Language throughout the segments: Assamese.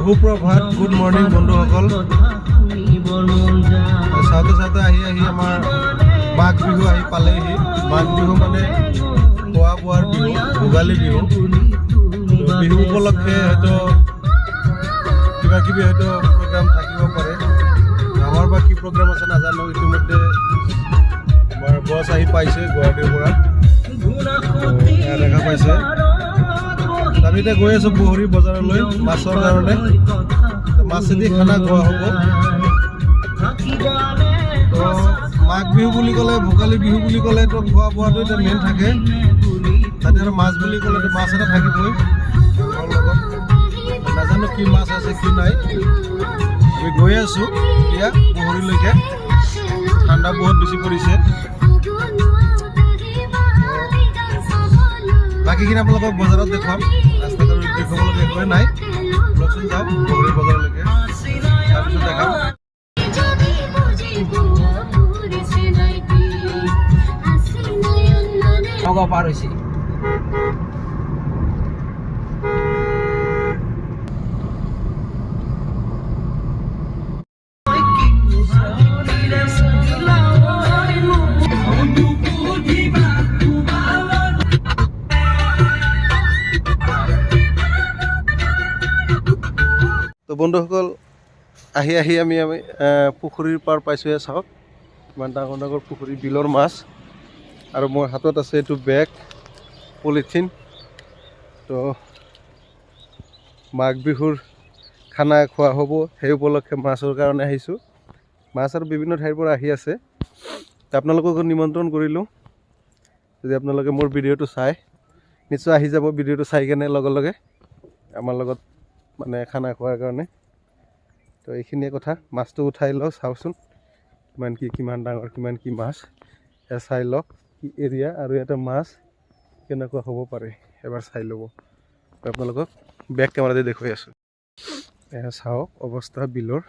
সুপ্ৰভাত গুড মৰ্নিং বন্ধুসকল চাওঁতে চাওঁতে আহি আমাৰ মাঘ বিহু আহি পালেহি মাঘ বিহু মানে খোৱা বোৱাৰ বিহু ভোগালী বিহু বিহু উপলক্ষে হয়তো কিবা কিবি হয়তো প্ৰগ্ৰাম থাকিব পাৰে আমাৰ বা কি প্ৰগ্ৰাম আছে নাজানো ইতিমধ্যে আমাৰ বছ আহি পাইছে গুৱাহাটীৰ পৰা দেখা পাইছে আমি এতিয়া গৈ আছোঁ বহৰী বজাৰলৈ মাছৰ কাৰণে মাছেদি খানা খোৱা হ'ব তো মাঘ বিহু বুলি ক'লে ভোগালী বিহু বুলি ক'লেতো খোৱা বোৱাটো এতিয়া মেইন থাকে তাতে আৰু মাছ বুলি ক'লেতো মাছ এটা থাকিবই লগত নাজানো কি মাছ আছে কি নাই আমি গৈ আছোঁ এতিয়া বহৰীলৈকে ঠাণ্ডা বহুত বেছি পৰিছে বাকীখিনি আপোনালোকক বজাৰত দেখুৱাম ৰাস্তাত আৰু দেখুৱাবলগীয়া একোৱে নাই বলকচোন যাওঁ বহৰী বজাৰলৈকে তাৰপিছত দেখাম পাৰ হৈছে তো বন্ধুসকল আহি আমি পুখুৰীৰ পাৰ পাইছোঁহে চাওক ইমান ডাঙৰ ডাঙৰ পুখুৰী বিলৰ মাছ আৰু মোৰ হাতত আছে এইটো বেগ পলিথিন তো মাঘ বিহুৰ খানা খোৱা হ'ব সেই উপলক্ষে মাছৰ কাৰণে আহিছোঁ মাছ আৰু বিভিন্ন ঠাইৰ পৰা আহি আছে আপোনালোকক নিমন্ত্ৰণ কৰিলোঁ যদি আপোনালোকে মোৰ ভিডিঅ'টো চাই নিশ্চয় আহি যাব ভিডিঅ'টো চাই কেনে লগে লগে আমাৰ লগত মানে খানা খোৱাৰ কাৰণে তো এইখিনিয়ে কথা মাছটো উঠাই লওঁ চাওকচোন কিমান কি কিমান ডাঙৰ কিমান কি মাছ এয়া চাই লওক কি এৰিয়া আৰু ইয়াতে মাছ কেনেকুৱা হ'ব পাৰে এবাৰ চাই ল'ব আপোনালোকক বেক কেমেৰাতে দেখুৱাই আছোঁ এয়া চাওক অৱস্থা বিলৰ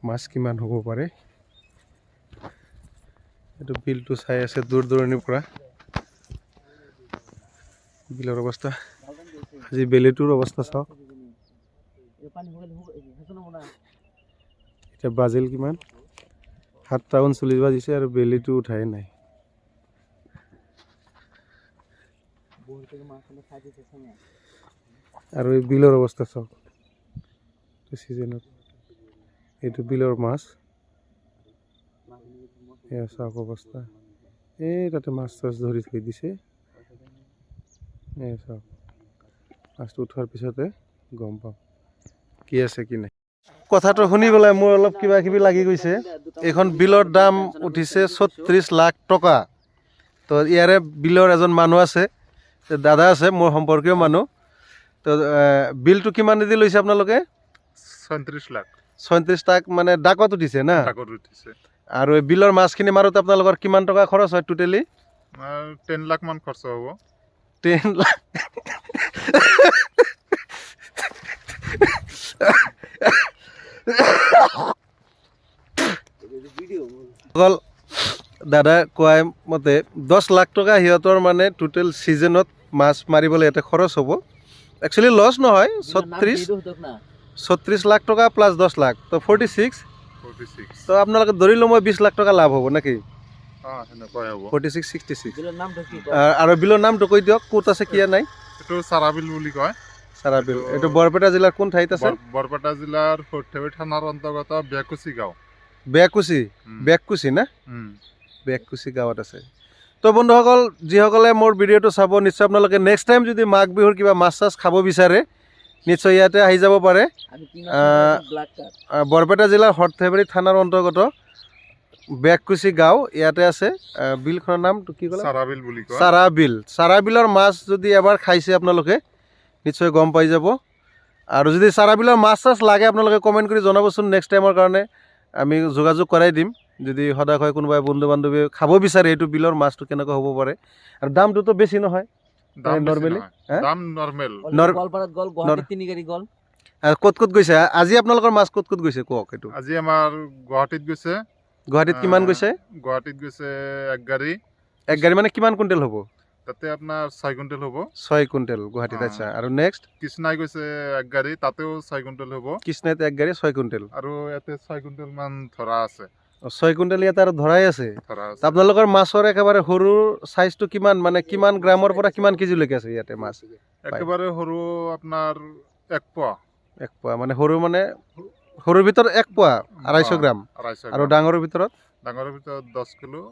মাছ কিমান হ'ব পাৰে এইটো বিলটো চাই আছে দূৰ দূৰণিৰ পৰা বিলৰ অৱস্থা আজি বেলিটোৰ অৱস্থা চাওক এতিয়া বাজিল কিমান 7:39 বাজিছে আৰু বেলিটো উঠাই নাই আৰু এই বিলৰ অৱস্থা চাওক চিজনত এইটো বিলৰ মাছ এয়া চাওক অৱস্থা এই তাতে মাছ চাছ ধৰি থৈ দিছে এয়া চাওক মাছটো উঠোৱাৰ পিছতে গম পাম কি আছে কি নাই কথাটো শুনি পেলাই মোৰ অলপ কিবা কিবি লাগি গৈছে এইখন বিলৰ দাম উঠিছে 36 লাখ টকা তো ইয়াৰে বিলৰ এজন মানুহ আছে দাদা আছে মোৰ সম্পৰ্কীয় মানুহ তো বিলটো কিমান দি লৈছে আপোনালোকে 37 লাখ 37 লাখ মানে ডাকত উঠিছে না ডাকত উঠিছে আৰু এই বিলৰ মাছখিনি মাৰোতে আপোনালোকৰ কিমান টকা খৰচ হয় টোটেলি 10 লাখ মান খৰচ হ'ব 10 লাখ অকল দাদা কোৱাই মতে 10 লাখ টকা সিহঁতৰ মানে টোটেল ছিজনত মাছ মাৰিবলৈ ইয়াতে খৰচ হ'ব একচুৱেলি লছ নহয় 36 লাখ টকা প্লাছ 10 লাখ তো 46 তো আপোনালোকে ধৰিলোঁ মই 20 লাখ টকা লাভ হ'ব নেকি 46 66 আৰু বিলৰ নামটো কৈ দিয়ক ক'ত আছে কি নাই এইটো চাৰাবিল বুলি কয় চাৰাবিল এইটো বৰপেটা জিলাৰ কোন ঠাইত আছে বৰপেটা জিলাৰ সৰ্থেবাৰী থানাৰ অন্তৰ্গত বেকুচি গাঁও বেকুচি না বেকুচি গাঁৱত আছে তো বন্ধুসকল যিসকলে মোৰ ভিডিঅ'টো চাব নিশ্চয় আপোনালোকে নেক্সট টাইম যদি মাঘ বিহুৰ কিবা মাছ চাছ খাব বিচাৰে নিশ্চয় ইয়াতে আহি যাব পাৰে বৰপেটা জিলাৰ সৰ্থেবাৰী থানাৰ অন্তৰ্গত বেকুচি গাঁও ইয়াতে আছে বিলখনৰ নামটো কি ক'লে চাৰাবিল বুলি কয় চাৰাবিলৰ মাছ যদি এবাৰ খাইছে আপোনালোকে নিশ্চয় গম পাই যাব আৰু যদি চাৰাবিলৰ মাছ চাছ লাগে আপোনালোকে কমেণ্ট কৰি জনাবচোন নেক্সট টাইমৰ কাৰণে আমি যোগাযোগ কৰাই দিম যদি সদায় হয় কোনোবাই বন্ধু বান্ধৱী খাব বিচাৰে এইটো বিলৰ মাছটো কেনেকুৱা হ'ব পাৰে আৰু দামটোতো বেছি নহয় নৰ্মেলি ক'ত গৈছে আজি আপোনালোকৰ মাছ ক'ত গৈছে কওক এইটো আজি আমাৰ গুৱাহাটীত গৈছে গুৱাহাটীত কিমান গৈছে গুৱাহাটীত গৈছে এক গাড়ী মানে কিমান কুইণ্টেল হ'ব তাতে আপোনাৰ 6 কুইণ্টেল হ'ব 6 কুইণ্টেল গুৱাহাটীত আচ্ছা আৰু নেক্সট কৃষ্ণাই গৈছে এক গাড়ী তাতেও 6 কুইণ্টেল হ'ব কৃষ্ণাইত এক গাড়ী 6 কুইণ্টেল আৰু ইয়াতে 6 কুইণ্টেল মান ধৰা আছে 6 কুইণ্টেল ইয়াত আৰু ধৰাই আছে ধৰা আছে আপোনালোকৰ মাছৰ একেবাৰে সৰু সাইজটো কিমান মানে কিমান গ্ৰামৰ পৰা কিমান কেজিলৈকে আছে ইয়াতে মাছ একেবাৰে সৰু আপোনাৰ 1 পোৱা মানে সৰুৰ ভিতৰত 1 পোৱা 250 গ্ৰাম 250 আৰু ডাঙৰৰ ভিতৰত 10 কিলো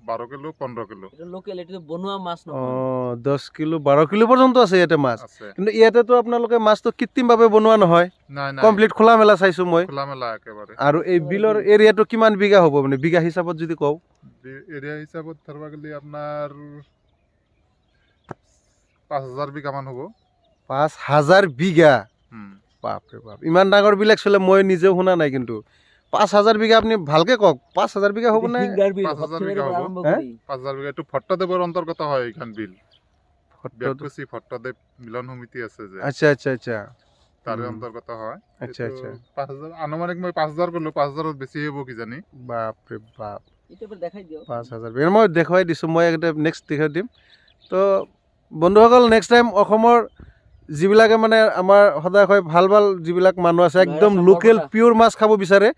12 কিলো 15 কিলো এটা লোকেল এটা বনোৱা মাছ অ নহয় 10 কিলো 12 কিলো পৰ্যন্ত আছে ইয়াতে মাছ আছে কিন্তু ইয়াতেতো আপোনালোকে মাছটো কৃত্ৰিমভাৱে বনোৱা নহয় নাই নাই কমপ্লিট খোলা মেলা চাইছো মই খোলা মেলা একেবাৰে আৰু এই বিলৰ এৰিয়াটো কিমান বিঘা হ'ব মানে বিঘা হিচাপত যদি কওঁ এৰিয়া হিচাপত ধৰবা গ'লে আপোনাৰ 5000 বিঘা মান হ'ব 5000 বিঘা বাপৰে বাপ ইমান ডাঙৰ বিলাক চলে মই নিজেও শুনা নাই কিন্তু 5000 বিঘা আপুনি ভালকে কওক 5000 বিঘা হ'ব নে 5000 বিঘা হ'ব 5000 বিঘা এইটো ভট্টদেৱৰ অন্তৰ্গত হয় এইখন বিল বেকুচি ভট্টদেৱ মিলন সমিতি আছে যে আচ্ছা আচ্ছা আচ্ছা তাৰে অন্তৰ্গত হয় আচ্ছা আচ্ছা 5000 আনুমানিক মই 5000 কলো 5000ত বেছি হ'ব কিজানি বাপৰে বাপ এটা দেখাই দিও 5000 বিঘা মই দেখুৱাই দিছোঁ মই এটা নেক্সট দেখাই দিম তো বন্ধুসকল নেক্সট টাইম অসমৰ যিবিলাকে মানে আমাৰ সদায় কয় ভাল ভাল যিবিলাক মানুহ আছে একদম লোকেল পিয়'ৰ মাছ খাব বিচাৰে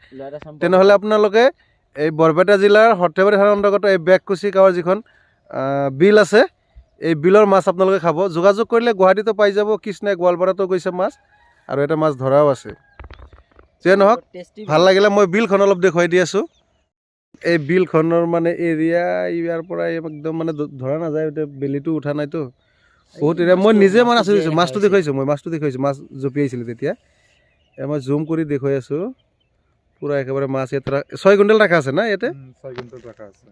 তেনেহ'লে আপোনালোকে এই বৰপেটা জিলাৰ সৰ্থেবাৰী থানাৰ অন্তৰ্গত এই বেককুচি গাঁৱৰ যিখন বিল আছে এই বিলৰ মাছ আপোনালোকে খাব যোগাযোগ কৰিলে গুৱাহাটীতো পাই যাব কৃষ্ণাই গোৱালপাৰাতো গৈছে মাছ আৰু এটা মাছ ধৰাও আছে যে নহওক ভাল লাগিলে মই বিলখন অলপ দেখুৱাই দি আছোঁ এই বিলখনৰ মানে এৰিয়া ইয়াৰ পৰা একদম মানে ধৰা নাযায় এতিয়া বেলিটো উঠা নাইতো বহুত এৰিয়া মই নিজে মানে আছোঁ মাছটো দেখুৱাইছোঁ মাছ জঁপিয়াইছিলোঁ তেতিয়া মই জুম কৰি দেখুৱাই আছোঁ পুৰা একেবাৰে মাছ ইয়াত 6 কুইণ্টেল ৰাখা আছে না ইয়াতে 6 কুইণ্টেল ৰাখা আছে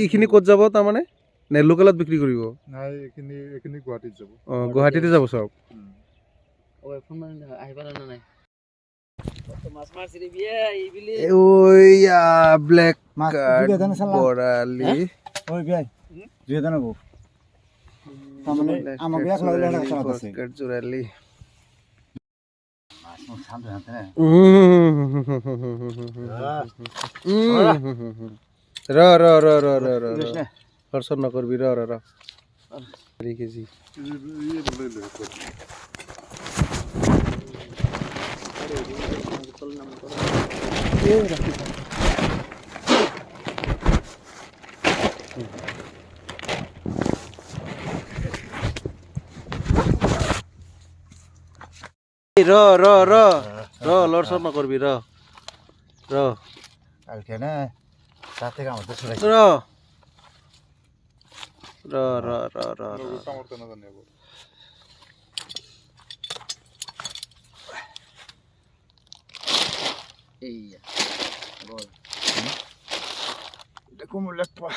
এইখিনি ক'ত যাব তাৰমানে নে লোকেলত বিক্ৰী কৰিব নাই এইখিনি গুৱাহাটীত যাব অঁ গুৱাহাটীতে যাব চব ওই ফোন মানে আহিবা না নাই মাছ মারছি রে বিয়ে এই বিলে ওইয়া ব্ল্যাক মাছ কার্ড দুইটা জানা চালা বড়ালি ওই ভাই দুইটা জানা গো তারমানে আমাকে এক লাগলে না চালাতে আছে কার্ড জোড়ালি মাছ মো শান্ত শান্ত না র র র র র র খরচ নকরবি র র র 3 কেজি র র র র লড়সড় নকরবি র র কালকে না সাথে আমাদের ছড়াই র র র র র সমর্থন জানাবো এই বল এটা কোমল লাগবা